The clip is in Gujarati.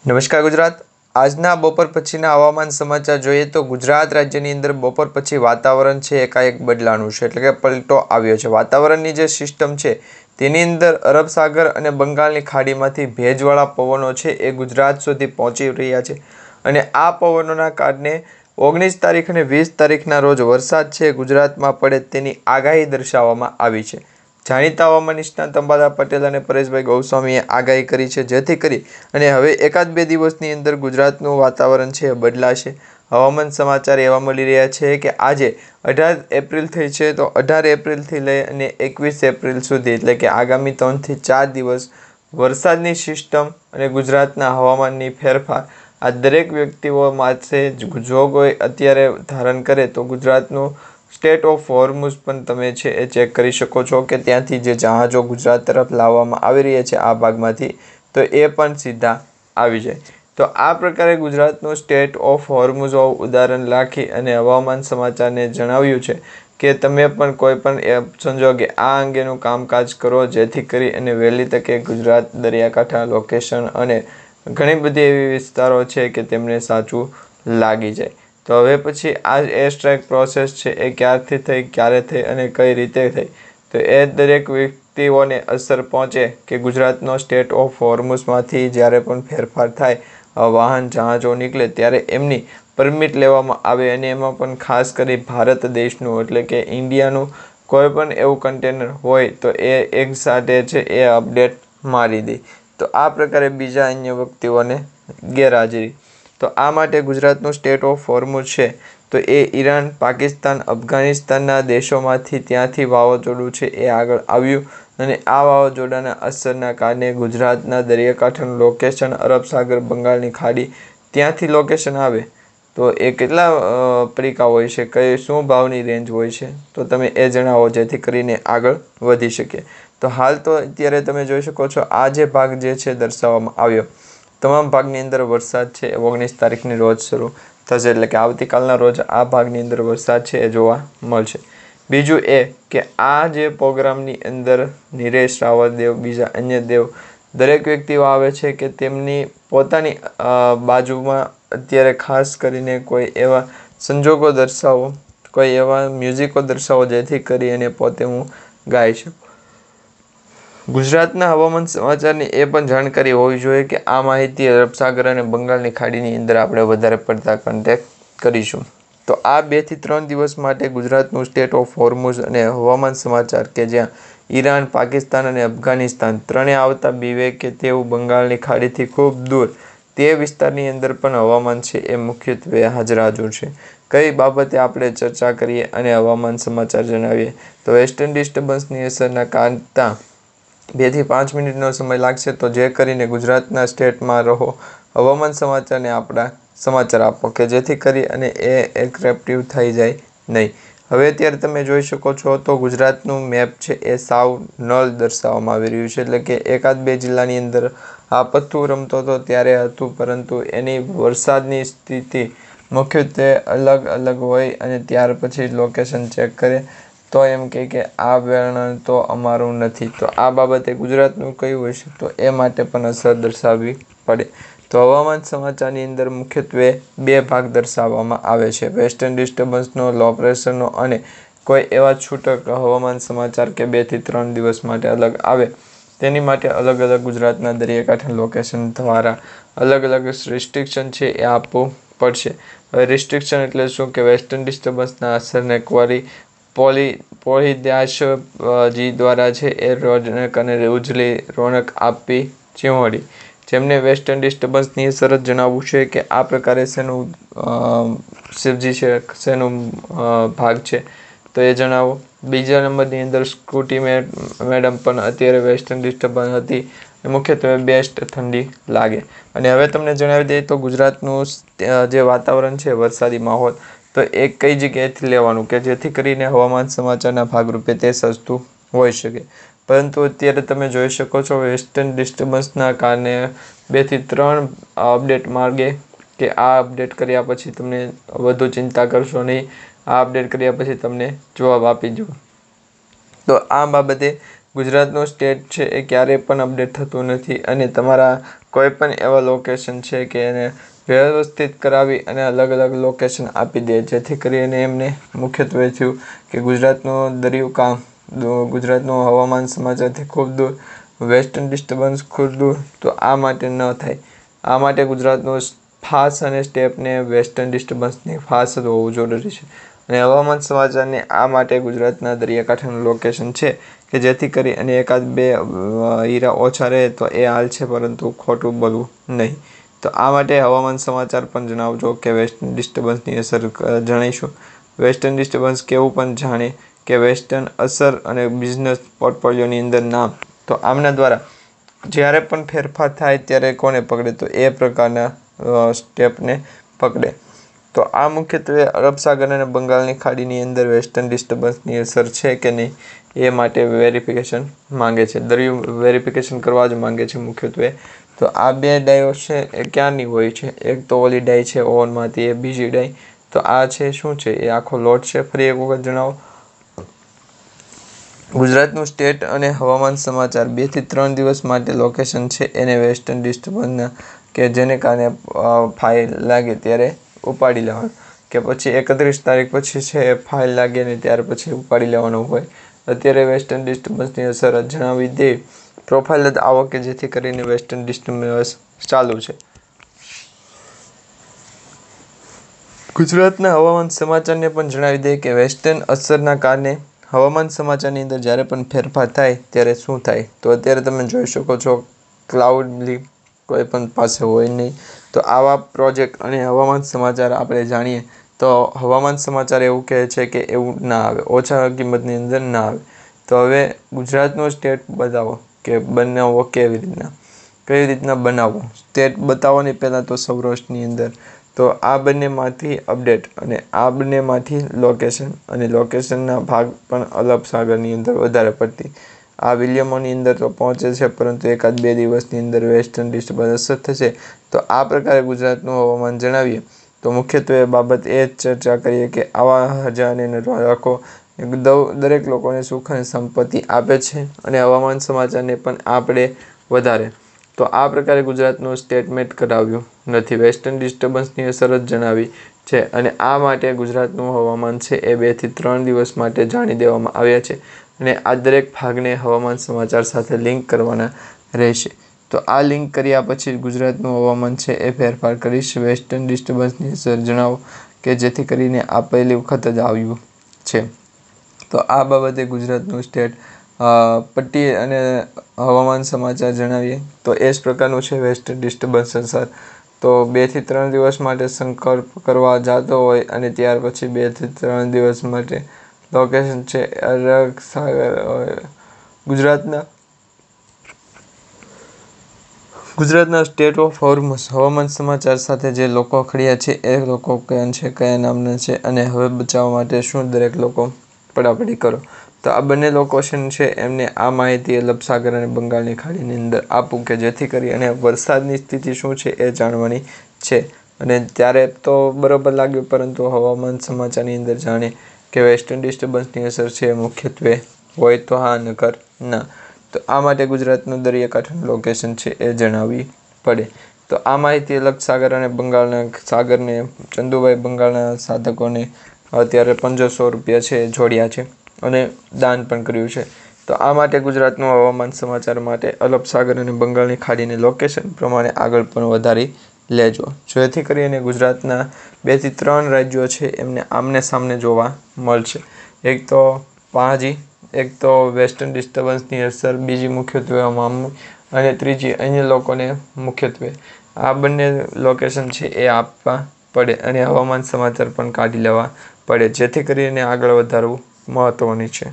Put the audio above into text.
નમસ્કાર ગુજરાત। આજના બપોર પછીના હવામાન સમાચાર જોઈએ તો ગુજરાત રાજ્યની અંદર બપોર પછી વાતાવરણ છે એકાએક બદલાનું છે, એટલે કે પલટો આવ્યો છે। વાતાવરણની જે સિસ્ટમ છે તેની અંદર અરબ સાગર અને બંગાળની ખાડીમાંથી ભેજવાળા પવનો છે એ ગુજરાત સુધી પહોંચી રહ્યા છે અને આ પવનોના કારણે 19 તારીખ અને 20 તારીખના રોજ વરસાદ છે ગુજરાતમાં પડે તેની આગાહી દર્શાવવામાં આવી છે। જાણીતા હવામાન નિષ્ણાત અંબાલાલ પટેલ અને પરેશભાઈ ગોસ્વામીએ આગાહી કરી છે, જેથી કરી અને હવે એકાદ બે દિવસની અંદર ગુજરાતનું વાતાવરણ છે બદલાશે। હવામાન સમાચાર એવા મળી રહ્યા છે કે આજે 18 એપ્રિલ થઈ છે, તો 18 એપ્રિલથી લઈ અને 21 એપ્રિલ સુધી, એટલે કે આગામી 3 થી 4 દિવસ વરસાદની સિસ્ટમ અને ગુજરાતના હવામાનની ફેરફાર આ દરેક વ્યક્તિઓ માટે જો કોઈ અત્યારે ધારણ કરે તો ગુજરાતનું સ્ટેટ ઓફ હોર્મુઝ પણ તમે છે એ ચેક કરી શકો છો કે ત્યાંથી જે જહાજો ગુજરાત તરફ લાવવામાં આવી રહ્યા છે આ ભાગમાંથી, તો એ પણ સીધા આવી જાય। તો આ પ્રકારે ગુજરાતનું સ્ટેટ ઓફ હોર્મુઝ ઉદાહરણ રાખી અને હવામાન સમાચારને જણાવ્યું છે કે તમે પણ કોઈ પણ સંજોગે આ અંગેનું કામકાજ કરો, જેથી કરી અને વહેલી તકે ગુજરાત દરિયાકાંઠા લોકેશન અને ઘણી બધી એવી વિસ્તારો છે કે તેમને સાચું લાગી જાય। તો હવે પછી આ એર સ્ટ્રાઇક પ્રોસેસ છે એ ક્યારથી થઈ, ક્યારે થઈ અને કઈ રીતે થઈ, તો એ દરેક વ્યક્તિઓને અસર પહોંચે કે ગુજરાતનો સ્ટેટ ઓફ હોર્મુઝમાંથી જ્યારે પણ ફેરફાર થાય, વાહન જહાજો નીકળે ત્યારે એમની પરમિટ લેવામાં આવે અને એમાં પણ ખાસ કરી ભારત દેશનું એટલે કે ઇન્ડિયાનું કોઈ પણ એવું કન્ટેનર હોય તો એ એક સાથે છે એ અપડેટ મારી દે, તો આ પ્રકારે બીજા અન્ય વ્યક્તિઓને ગેરહાજરી। તો આ માટે ગુજરાતનું સ્ટેટ ઓફ હોર્મુઝ છે તો એ ઈરાન, પાકિસ્તાન, અફઘાનિસ્તાનના દેશોમાંથી ત્યાંથી વાવાઝોડું છે એ આગળ આવ્યું અને આ વાવાઝોડાના અસરના કારણે ગુજરાતના દરિયાકાંઠાનું લોકેશન અરબ સાગર, બંગાળની ખાડી ત્યાંથી લોકેશન આવે તો એ કેટલા પડીકા હોય છે, કઈ શું ભાવની રેન્જ હોય છે, તો તમે એ જણાવો જેથી કરીને આગળ વધી શકે। તો હાલ તો અત્યારે તમે જોઈ શકો છો આ જે ભાગ જે છે દર્શાવવામાં આવ્યો, તમામ ભાગની અંદર વરસાદ છે 19 તારીખની રોજ શરૂ થશે, એટલે કે આવતીકાલના રોજ આ ભાગની અંદર વરસાદ છે એ જોવા મળશે। બીજું એ કે આ જે પ્રોગ્રામની અંદર નિરેશ રાવત દેવ, બીજા અન્ય દેવ દરેક વ્યક્તિઓ આવે છે કે તેમની પોતાની બાજુમાં અત્યારે ખાસ કરીને કોઈ એવા સંજોગો દર્શાવો, કોઈ એવા મ્યુઝિકો દર્શાવો જેથી કરી અને પોતે હું ગાઈ શકું। ગુજરાતના હવામાન સમાચારની એ પણ જાણકારી હોવી જોઈએ કે આ માહિતી અરબ સાગર અને બંગાળની ખાડીની અંદર આપણે વધારે પડતા કોન્ટેક્ટ કરીશું। તો આ 2 થી 3 દિવસ માટે ગુજરાતનું સ્ટેટ ઓફ હોર્મુઝ અને હવામાન સમાચાર કે જ્યાં ઈરાન, પાકિસ્તાન અને અફઘાનિસ્તાન ત્રણે આવતા બીવે કે તેવું બંગાળની ખાડીથી ખૂબ દૂર તે વિસ્તારની અંદર પણ હવામાન છે એ મુખ્યત્વે હાજર છે। કઈ બાબતે આપણે ચર્ચા કરીએ અને હવામાન સમાચાર જણાવીએ તો વેસ્ટર્ન ડિસ્ટર્બન્સની અસરના કારણે 2 થી 5 મિનિટનો સમય લાગશે, તો જે કરીને ગુજરાતના સ્ટેટમાં રહો હવામાન સમાચારને આપણા સમાચાર આપો કે જેથી કરી અને એ એક્રેપ્ટિવ થઈ જાય નહીં। હવે અત્યારે તમે જોઈ શકો છો તો ગુજરાતનું મેપ છે એ સાવ નલ દર્શાવવામાં આવી રહ્યું છે, એટલે કે એકાદ બે જિલ્લાની અંદર આ પત્તું રમતો હતો ત્યારે હતું, પરંતુ એની વરસાદની સ્થિતિ મુખ્યત્વે અલગ અલગ હોય અને ત્યાર પછી લોકેશન ચેક કરે તો એમ કહે કે આ વર્ણન તો અમારું નથી, તો આ બાબતે ગુજરાતનું કયું હશે તો એ માટે પણ અસર દર્શાવવી પડે। તો હવામાન સમાચારની અંદર મુખ્યત્વે 2 ભાગ દર્શાવવામાં આવે છે, વેસ્ટર્ન ડિસ્ટર્બન્સનો, લો પ્રેશરનો અને કોઈ એવા છૂટક હવામાન સમાચાર કે 2 થી 3 દિવસ માટે અલગ આવે તેની માટે અલગ અલગ ગુજરાતના દરિયાકાંઠા લોકેશન દ્વારા અલગ અલગ રિસ્ટ્રિક્શન છે એ આપવું પડશે। હવે રિસ્ટ્રિક્શન એટલે શું કે વેસ્ટર્ન ડિસ્ટર્બન્સના અસરને પોલીદાસ જી દ્વારા છે એ રોનક અને ઉજળી રોનક આપવી ચીમોડી, જેમને વેસ્ટર્ન ડિસ્ટર્બન્સની અસર જણાવવું છે કે આ પ્રકારે શેનું શિવજી છે શેનું ભાગ છે તો એ જણાવો। બીજા નંબરની અંદર સ્કૂટી મેડમ પણ અત્યારે વેસ્ટર્ન ડિસ્ટર્બન્સ હતી, મુખ્યત્વે બેસ્ટ ઠંડી લાગે। અને હવે તમને જણાવી દઈએ તો ગુજરાતનું જે વાતાવરણ છે વરસાદી માહોલ, તો એ કઈ જગ્યાએથી લેવાનું કે જેથી કરીને હવામાન સમાચારના ભાગરૂપે તે સસ્તું હોઈ શકે, પરંતુ અત્યારે તમે જોઈ શકો છો વેસ્ટર્ન ડિસ્ટર્બન્સના કારણે 2 થી 3 અપડેટ માર્ગે કે આ અપડેટ કર્યા પછી તમને વધુ ચિંતા કરશો નહીં, આ અપડેટ કર્યા પછી તમને જવાબ આપી દો। તો આ બાબતે ગુજરાતનું સ્ટેટ છે એ ક્યારેય પણ અપડેટ થતું નથી અને તમારા કોઈ પણ એવા લોકેશન છે કે એને વ્યવસ્થિત કરાવી અને અલગ અલગ લોકેશન આપી દે, જેથી કરીને એમને મુખ્યત્વે થયું કે ગુજરાતનું દરિયું કામ, ગુજરાતનું હવામાન સમાચારથી ખૂબ દૂર, વેસ્ટર્ન ડિસ્ટર્બન્સ ખૂબ દૂર, તો આ માટે ન થાય. આ માટે ગુજરાતનું ફાસ અને સ્ટેપને વેસ્ટર્ન ડિસ્ટર્બન્સની ફાસ જ હોવું જરૂરી છે. અને હવામાન સમાચારને આ માટે ગુજરાતના દરિયાકાંઠાનું લોકેશન છે કે જેથી કરી અને એકાદ બે હીરા ઓછા રહે તો એ હાલ છે, પરંતુ ખોટું બોલવું નહીં. તો આ માટે હવામાન સમાચાર પણ જણાવજો કે વેસ્ટર્ન ડિસ્ટર્બન્સની અસર જણાવીશું. વેસ્ટર્ન ડિસ્ટર્બન્સ કેવું પણ જાણીએ કે વેસ્ટર્ન અસર અને બિઝનેસ પોર્ટફોલિયોની અંદર નામ. તો આમના દ્વારા જ્યારે પણ ફેરફાર થાય ત્યારે કોને પકડે, તો એ પ્રકારના સ્ટેપને પકડે. તો આ મુખ્યત્વે અરબ સાગર અને બંગાળની ખાડીની અંદર વેસ્ટર્ન ડિસ્ટર્બન્સની અસર છે કે નહીં એ માટે વેરિફિકેશન માંગે છે. દરિયું વેરિફિકેશન કરવા જ માંગે છે મુખ્યત્વે. તો આ બે ડાયો છે એ ક્યાંની હોય છે? એક તો ઓલી ડાય છે ઓવનમાંથી, એ બીજી ડાય. તો આ છે શું છે? એ આખો લોટ છે. ફરી એક વખત જણાવો. ગુજરાતનું સ્ટેટ અને હવામાન સમાચાર 2 થી 3 દિવસ માટે લોકેશન છે એને વેસ્ટર્ન ડિસ્ટર્બન્સના કે જેને કારણે ફાઇલ લાગે ત્યારે ઉપાડી લેવાનું, કે પછી 31 તારીખ પછી છે એ ફાઇલ લાગે ને ત્યાર પછી ઉપાડી લેવાનું હોય. અત્યારે વેસ્ટર્ન ડિસ્ટર્બન્સની અસર જણાવી દે, પ્રોફાઇલ જ આવો કે જેથી કરીને વેસ્ટર્ન ડિસ્ટર્બન્સ ચાલુ છે. ગુજરાતના હવામાન સમાચારને પણ જણાવી દે કે વેસ્ટર્ન અસરના કારણે હવામાન સમાચારની અંદર જ્યારે પણ ફેરફાર થાય ત્યારે શું થાય. તો અત્યારે તમે જોઈ શકો છો ક્લાઉડલી કોઈ પણ પાસે હોય નહીં. તો આવા પ્રોજેક્ટ અને હવામાન સમાચાર આપણે જાણીએ તો હવામાન સમાચાર એવું કહે છે કે એવું ના આવે, ઓછા કિંમતની અંદર ના આવે. તો હવે ગુજરાતનો સ્ટેટ બતાવો કે બનાવવો કેવી રીતના, કઈ રીતના બનાવવો. સ્ટેટ બતાવવાની પહેલાં તો સૌરાષ્ટ્રની અંદર. તો આ બંનેમાંથી અપડેટ અને આ બંનેમાંથી લોકેશન, અને લોકેશનના ભાગ પણ અરબ સાગરની અંદર વધારે પડતી. આ વિલિયમોની અંદર તો પહોંચે છે, પરંતુ એકાદ 2 દિવસની અંદર વેસ્ટર્ન ડિસ્ટર્બન્સ અસર થશે. તો આ પ્રકારે ગુજરાતનું હવામાન જણાવીએ તો મુખ્યત્વે બાબત એ જ ચર્ચા કરીએ કે આવા હજાને રાખો દરેક લોકોને સુખ અને સંપત્તિ આપે છે અને હવામાન સમાચારને પણ આપણે વધારે. તો આ પ્રકારે ગુજરાતનું સ્ટેટમેન્ટ કરાવ્યું નથી, વેસ્ટર્ન ડિસ્ટર્બન્સની અસર જ જણાવી છે. અને આ માટે ગુજરાતનું હવામાન છે એ 2 થી 3 દિવસ માટે જાણી દેવામાં આવ્યા છે. અને આ દરેક ભાગને હવામાન સમાચાર સાથે લિંક કરવાના રહેશે. તો આ લિંક કર્યા પછી ગુજરાતનું હવામાન છે એ ફેરફાર કરીશ. વેસ્ટર્ન ડિસ્ટર્બન્સની અસર જણાવો કે જેથી કરીને આ પહેલી વખત જ આવ્યું છે. તો આ બાબતે ગુજરાતનું સ્ટેટ પટ્ટી અને હવામાન સમાચાર જણાવીએ તો એ જ પ્રકારનું છે વેસ્ટર્ન ડિસ્ટર્બન્સ અસર. તો 2 થી 3 દિવસ માટે સંકલ્પ કરવા જતો હોય અને ત્યાર પછી 2 થી 3 દિવસ માટે લોકેશન છે અરબ સાગર. ગુજરાતના સ્ટેટ ઓફ હોર્મુઝ હવામાન સમાચાર સાથે જે લોકો ખડ્યા છે એ લોકો કયા છે, કયા નામના છે અને હવે બચાવવા માટે શું દરેક લોકો પડાપડી કરો. તો આ બંને લોકેશન છે એમને આ માહિતી અરબ સાગર અને બંગાળની ખાડીની અંદર આપું કે જેથી કરી અને વરસાદની સ્થિતિ શું છે એ જાણવાની છે. અને ત્યારે તો બરોબર લાગ્યું, પરંતુ હવામાન સમાચારની અંદર જાણે કે વેસ્ટર્ન ડિસ્ટર્બન્સની અસર છે મુખ્યત્વે હોય તો હા, નકર ના. તો આ માટે ગુજરાતનું દરિયાકાંઠાનું લોકેશન છે એ જણાવવી પડે. તો આ માહિતી અરબ સાગર અને બંગાળના સાગરને ચંદુભાઈ બંગાળના સાધકોને અત્યારે 1500 રૂપિયા છે જોડ્યા છે અને દાન પણ કર્યું છે. તો આ માટે ગુજરાતનું હવામાન સમાચાર માટે અરબ સાગર અને બંગાળની ખાડીની લોકેશન પ્રમાણે આગળ પણ વધારી લેજો, જેથી કરીને ગુજરાતના 2 થી 3 રાજ્યો છે એમને આમને સામને જોવા મળશે. એક તો પાજી, એક તો વેસ્ટર્ન ડિસ્ટર્બન્સની અસર, બીજી મુખ્યત્વે હવામાન, અને ત્રીજી અન્ય લોકોને મુખ્યત્વે આ બંને લોકેશન છે એ આપવા પડે અને હવામાન સમાચાર પણ કાઢી લેવા પડે, જેથી કરીને આગળ વધારવું મહત્ત્વની છે.